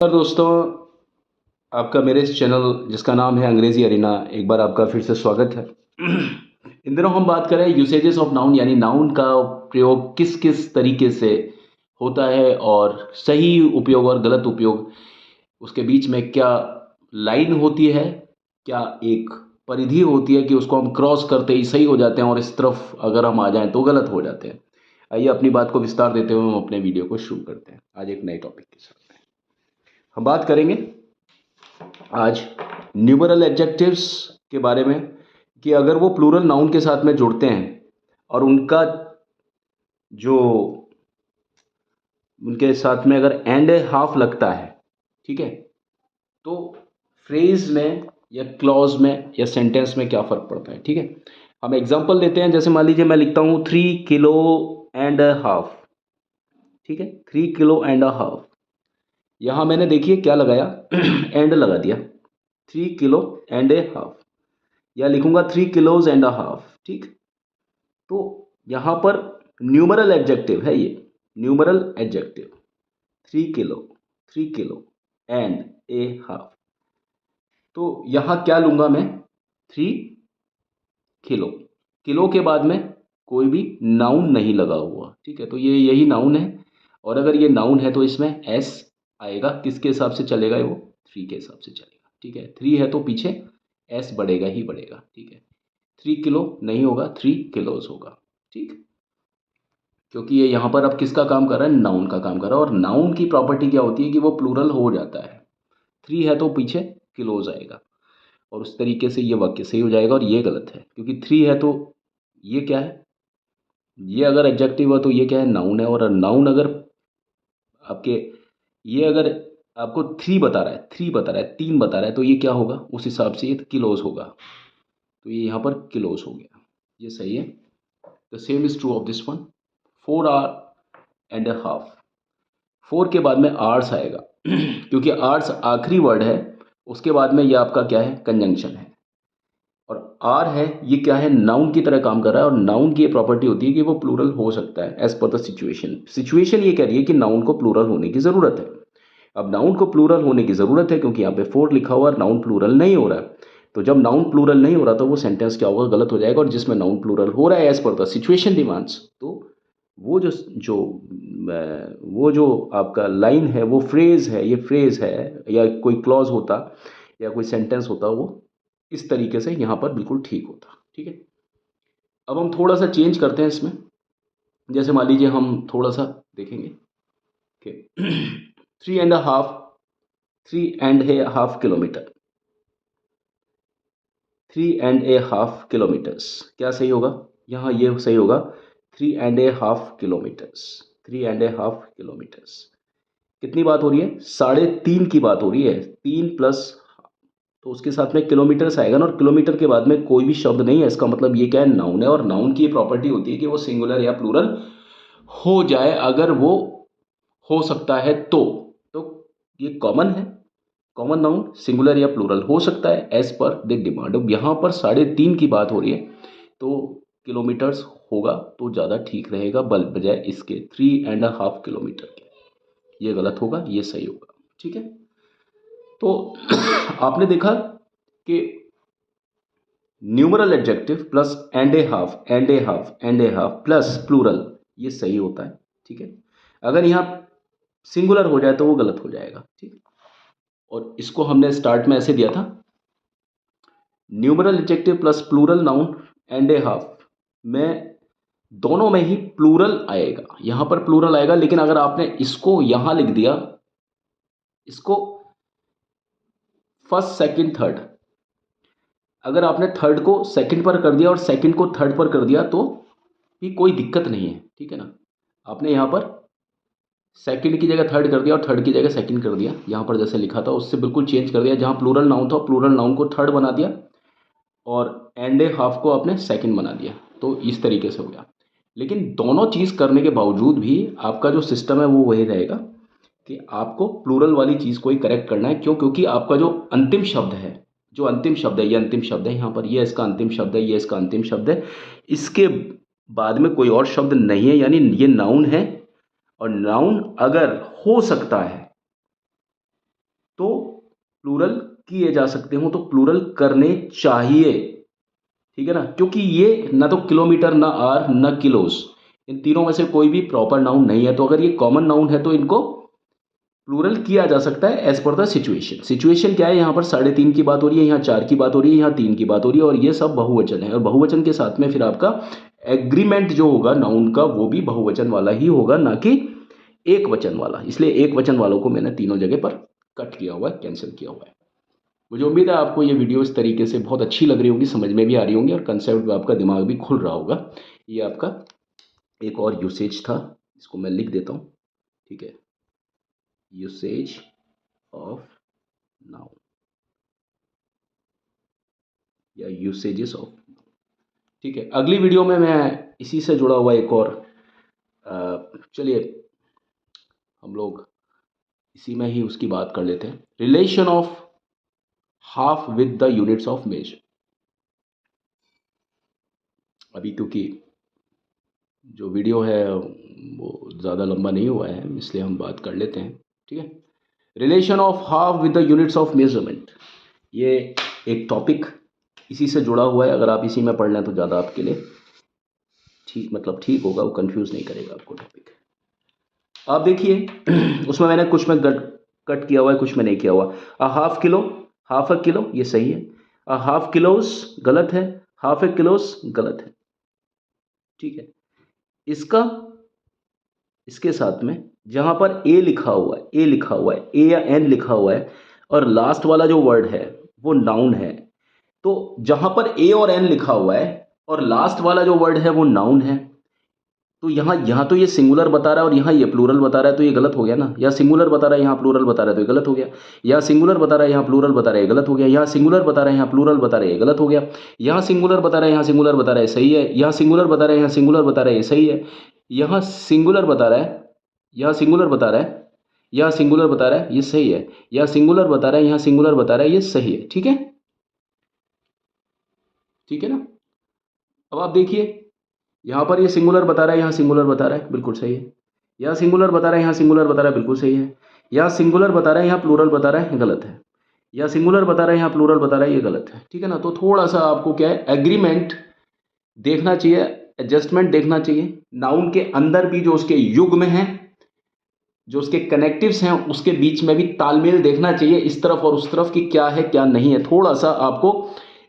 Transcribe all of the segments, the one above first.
दोस्तों, आपका मेरे इस चैनल जिसका नाम है अंग्रेजी अरीना, एक बार आपका फिर से स्वागत है। इन दिनों हम बात करें यूसेजेस ऑफ नाउन, यानी नाउन का प्रयोग किस किस तरीके से होता है और सही उपयोग और गलत उपयोग, उसके बीच में क्या लाइन होती है, क्या एक परिधि होती है कि उसको हम क्रॉस करते ही सही हो जाते हैं और इस तरफ अगर हम आ जाएं तो गलत हो जाते हैं। आइए अपनी बात को विस्तार देते हुए हम अपने वीडियो को शुरू करते हैं आज एक नए टॉपिक के साथ। हम बात करेंगे आज न्यूमरल एडजेक्टिव्स के बारे में कि अगर वो प्लूरल नाउन के साथ में जुड़ते हैं और उनका जो उनके साथ में अगर एंड हाफ लगता है, ठीक है, तो फ्रेज में या क्लॉज में या सेंटेंस में क्या फ़र्क पड़ता है। ठीक है, हम एग्जांपल लेते हैं। जैसे मान लीजिए मैं लिखता हूँ 3 किलो एंड हाफ। ठीक है, 3 किलो एंड हाफ। यहाँ मैंने देखिए क्या लगाया, एंड लगा दिया, 3 किलो एंड हाफ, या लिखूंगा 3 किलोज एंड हाफ। ठीक, तो यहां पर न्यूमरल एडजेक्टिव है, ये numeral adjective 3 kilo, 3 kilo and a half. तो यहां क्या लूंगा मैं, 3 किलो। किलो के बाद में कोई भी नाउन नहीं लगा हुआ। ठीक है, तो ये यही नाउन है, और अगर ये नाउन है तो इसमें एस आएगा। किसके हिसाब से चलेगा, वो 3 के हिसाब से चलेगा। ठीक है, 3 है तो पीछे एस बढ़ेगा ही बढ़ेगा। ठीक है, 3 किलो नहीं होगा, 3 किलोज होगा। ठीक, क्योंकि ये यहाँ पर अब किसका काम कर रहा है, नाउन का काम कर रहा है, और नाउन की प्रॉपर्टी क्या होती है कि वो प्लूरल हो जाता है। 3 है तो पीछे किलोज आएगा, और उस तरीके से ये वाक्य सही हो जाएगा। और ये गलत है, क्योंकि 3 है तो ये क्या है, ये अगर एडजेक्टिव है तो ये क्या है, नाउन है। और नाउन अगर आपके, ये अगर आपको 3 बता रहा है, 3 बता रहा है, 3 बता रहा है, तो ये क्या होगा, उस हिसाब से ये किलोज होगा। तो ये यहाँ पर किलोज हो गया, ये सही है। The same is true of this one, 4 hour and half. 4 के बाद में आर्स आएगा, क्योंकि आर्स आखिरी वर्ड है, उसके बाद में ये आपका क्या है, कंजंक्शन है। और आर है, ये क्या है, नाउन की तरह काम कर रहा है, और नाउन की ये प्रॉपर्टी होती है कि वो प्लूरल हो सकता है as per the situation. Situation ये कह रही है कि नाउन को प्लूरल होने की ज़रूरत है। अब नाउन को प्लूरल होने की ज़रूरत है क्योंकि यहाँ पे 4 लिखा हुआ है, नाउन प्लूरल नहीं हो रहा है। तो जब नाउन प्लूरल नहीं हो रहा तो वो सेंटेंस क्या होगा, गलत हो जाएगा। और जिसमें नाउन प्लूरल हो रहा है as per the situation demands, तो वो जो जो वो जो आपका लाइन है, वो फ्रेज है, ये फ्रेज है, या कोई क्लॉज होता या कोई सेंटेंस होता, वो इस तरीके से यहाँ पर बिल्कुल ठीक होता। ठीक है, अब हम थोड़ा सा चेंज करते हैं इसमें। जैसे मान लीजिए हम थोड़ा सा देखेंगे कि 3 and a half, 3.5 kilometre, 3.5 kilometres, क्या सही होगा, यहाँ ये सही होगा, 3.5 किलोमीटर्स, 3.5 किलोमीटर्स। कितनी बात हो रही है, 3.5 की बात हो रही है, 3 प्लस, तो उसके साथ में किलोमीटर्स आएगा ना, और किलोमीटर के बाद में कोई भी शब्द नहीं है, इसका मतलब ये क्या है, नाउन है। और नाउन की प्रॉपर्टी होती है कि वो सिंगुलर या प्लूरल हो जाए, अगर वो हो सकता है तो ये कॉमन है। कॉमन नाउन सिंगुलर या प्लूरल हो सकता है एज पर द डिमांड। अब यहाँ पर 3.5 की बात हो रही है, तो किलोमीटर्स होगा तो ज़्यादा ठीक रहेगा, बजाय इसके 3.5 किलोमीटर के। ये गलत होगा, ये सही होगा। ठीक है, तो आपने देखा कि numeral adjective plus and a half plus plural, ये सही होता है। ठीक है, अगर यहाँ सिंगुलर हो जाए तो वो गलत हो जाएगा। ठीक, और इसको हमने स्टार्ट में ऐसे दिया था, numeral adjective plus plural noun and a half में, दोनों में ही प्लूरल आएगा। यहां पर प्लूरल आएगा, लेकिन अगर आपने इसको यहां लिख दिया, इसको फर्स्ट सेकंड थर्ड, अगर आपने थर्ड को सेकंड पर कर दिया और सेकंड को थर्ड पर कर दिया तो भी कोई दिक्कत नहीं है। ठीक है ना, आपने यहाँ पर सेकंड की जगह थर्ड कर दिया और थर्ड की जगह सेकंड कर दिया, यहाँ पर जैसे लिखा था उससे बिल्कुल चेंज कर दिया। जहाँ प्लूरल नाउन था, प्लूरल नाउन को थर्ड बना दिया, और एंड ए हाफ को आपने सेकंड बना दिया, तो इस तरीके से हो गया। लेकिन दोनों चीज़ करने के बावजूद भी आपका जो सिस्टम है वो वही रहेगा कि आपको प्लूरल वाली चीज़ को ही करेक्ट करना है। क्यों, क्योंकि आपका जो अंतिम शब्द है, जो अंतिम शब्द है, ये अंतिम शब्द है यहाँ पर, ये इसका अंतिम शब्द है, ये इसका अंतिम शब्द है, इसके बाद में कोई और शब्द नहीं है, यानी ये नाउन है। और नाउन अगर हो सकता है, तो प्लूरल किए जा सकते हो तो प्लूरल करने चाहिए, ठीक है ना, क्योंकि ये ना तो किलोमीटर, ना आर, ना किलोस, इन तीनों में से कोई भी प्रॉपर नाउन नहीं है। तो अगर ये कॉमन नाउन है तो इनको प्लूरल किया जा सकता है as per the situation. Situation क्या है, यहाँ पर 3.5 की बात हो रही है, यहाँ 4 की बात हो रही है, यहाँ 3 की बात हो रही है, और ये सब बहुवचन है। और बहुवचन के साथ में फिर आपका एग्रीमेंट जो होगा नाउन का वो भी बहुवचन वाला ही होगा, ना कि एक वचन वाला। इसलिए एक वचन वालों को मैंने तीनों जगह पर कट किया हुआ है, कैंसिल किया हुआ है। मुझे उम्मीद है आपको ये वीडियो इस तरीके से बहुत अच्छी लग रही होगी, समझ में भी आ रही होंगी, और कंसेप्ट में आपका दिमाग भी खुल रहा होगा। ये आपका एक और यूसेज था, इसको मैं लिख देता हूँ, ठीक है, यूसेज ऑफ नाउन या यूसेजेस ऑफ, ठीक है। अगली वीडियो में मैं इसी से जुड़ा हुआ एक और चलिए हम लोग इसी में ही उसकी बात कर लेते हैं, relation of half with the units of measure. अभी क्योंकि जो वीडियो है वो ज़्यादा लंबा नहीं हुआ है, इसलिए हम बात कर लेते हैं, ठीक है। Relation of half with the units of measurement, ये एक टॉपिक इसी से जुड़ा हुआ है। अगर आप इसी में पढ़ लें तो ज़्यादा आपके लिए ठीक, मतलब ठीक होगा, वो कंफ्यूज नहीं करेगा आपको टॉपिक। आप देखिए उसमें मैंने कुछ में कट किया हुआ है, कुछ में नहीं किया हुआ। Half kilo, half a kilo, ये सही है। हाफ किलोस गलत है, हाफ ए किलोस गलत है, ठीक है। इसका इसके साथ में जहां पर ए लिखा हुआ है, ए लिखा हुआ है, ए या एन लिखा हुआ है, और लास्ट वाला जो वर्ड है वो नाउन है, तो जहां पर ए और एन लिखा हुआ है और लास्ट वाला जो वर्ड है वो नाउन है, तो यहाँ यहाँ तो ये सिंगुलर बता रहा है और यहाँ ये प्लूरल बता रहा है, तो ये गलत हो गया ना। या सिंगुलर बता रहा है, यहाँ प्लूरल बता रहा है, तो ये गलत हो गया। या सिंगुलर बता रहा है, यहाँ प्लूरल बता रहा है, ये गलत हो गया। यहाँ सिंगुलर बता रहा है, यहाँ प्लूरल बता रहा है, ये गलत हो गया। यहाँ सिंगुलर बता रहा है, यहाँ सिंगुलर बता रहा है, सही है। यहाँ सिंगुलर बता रहा है, यहाँ सिंगुलर बता रहा है, ये सही है। यहाँ सिंगुलर बता रहा है, यहाँ सिंगुलर बता रहा है, यहाँ सिंगुलर बता रहा है, ये सही है। यहाँ सिंगुलर बता रहा है, यहाँ सिंगुलर बता रहा है, ये सही है, ठीक है, ठीक है ना। अब आप देखिए यहाँ पर ये सिंगुलर बता रहा है, यहाँ सिंगुलर बता रहा है, बिल्कुल सही है। यहाँ सिंगुलर बता रहा है, यहाँ सिंगुलर बता रहा है, बिल्कुल सही है। यहाँ सिंगुलर बता रहा है, यहाँ प्लूरल बता रहा है, गलत है। यहाँ सिंगुलर बता रहा है, यहाँ प्लूरल बता रहा है, ये गलत है, ठीक है ना। तो थोड़ा सा आपको क्या है, एग्रीमेंट देखना चाहिए, एडजस्टमेंट देखना चाहिए। नाउन के अंदर भी जो उसके युग्म हैं, जो उसके कनेक्टिव्स हैं, उसके बीच में भी तालमेल देखना चाहिए, इस तरफ और उस तरफ की क्या है क्या नहीं है। थोड़ा सा आपको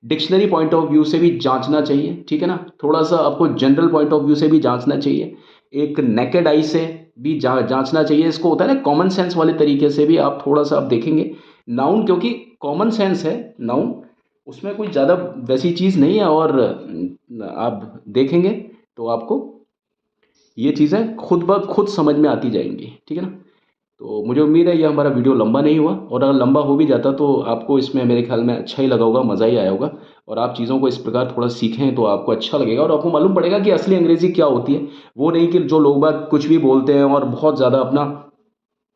डिक्शनरी पॉइंट ऑफ व्यू से भी जांचना चाहिए, ठीक है ना। थोड़ा सा आपको जनरल पॉइंट ऑफ व्यू से भी जांचना चाहिए, एक नेकेड आई से भी जांचना चाहिए। इसको होता है ना कॉमन सेंस वाले तरीके से भी आप थोड़ा सा आप देखेंगे नाउन, क्योंकि कॉमन सेंस है नाउन, उसमें कोई ज़्यादा वैसी चीज़ नहीं है, और आप देखेंगे तो आपको ये चीज़ें खुद ब खुद समझ में आती जाएंगी, ठीक है ना। तो मुझे उम्मीद है ये हमारा वीडियो लंबा नहीं हुआ, और अगर लंबा हो भी जाता तो आपको इसमें मेरे ख्याल में अच्छा ही लगा होगा, मज़ा ही आया होगा, और आप चीज़ों को इस प्रकार थोड़ा सीखें तो आपको अच्छा लगेगा, और आपको मालूम पड़ेगा कि असली अंग्रेज़ी क्या होती है। वो नहीं कि जो लोग बाग कुछ भी बोलते हैं और बहुत ज़्यादा अपना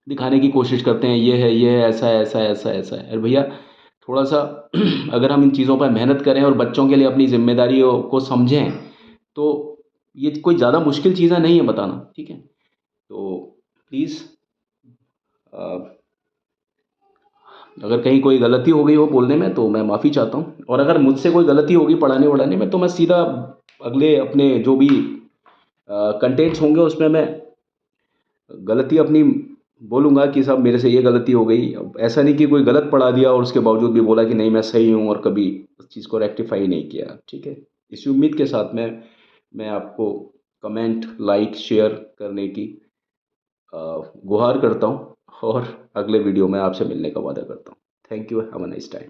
दिखाने की कोशिश करते हैं, ये है, ऐसा है, ऐसा है, ऐसा है, ऐसा है। अरे भैया थोड़ा सा अगर हम इन चीज़ों पर मेहनत करें और बच्चों के लिए अपनी जिम्मेदारियों को समझें, तो ये कोई ज़्यादा मुश्किल चीज़ें नहीं है बताना, ठीक है। तो प्लीज़ अगर कहीं कोई गलती हो गई हो बोलने में तो मैं माफ़ी चाहता हूँ, और अगर मुझसे कोई गलती होगी पढ़ाने वढ़ाने में तो मैं सीधा अगले अपने जो भी कंटेंट्स होंगे उसमें मैं गलती अपनी बोलूँगा कि साहब मेरे से ये गलती हो गई। अब ऐसा नहीं कि कोई गलत पढ़ा दिया और उसके बावजूद भी बोला कि नहीं मैं सही हूँ, और कभी उस चीज़ को रेक्टिफाई नहीं किया, ठीक है। इसी उम्मीद के साथ में मैं आपको कमेंट, लाइक, शेयर करने की गुहार करता हूँ, और अगले वीडियो में आपसे मिलने का वादा करता हूँ। Thank you, have a nice time.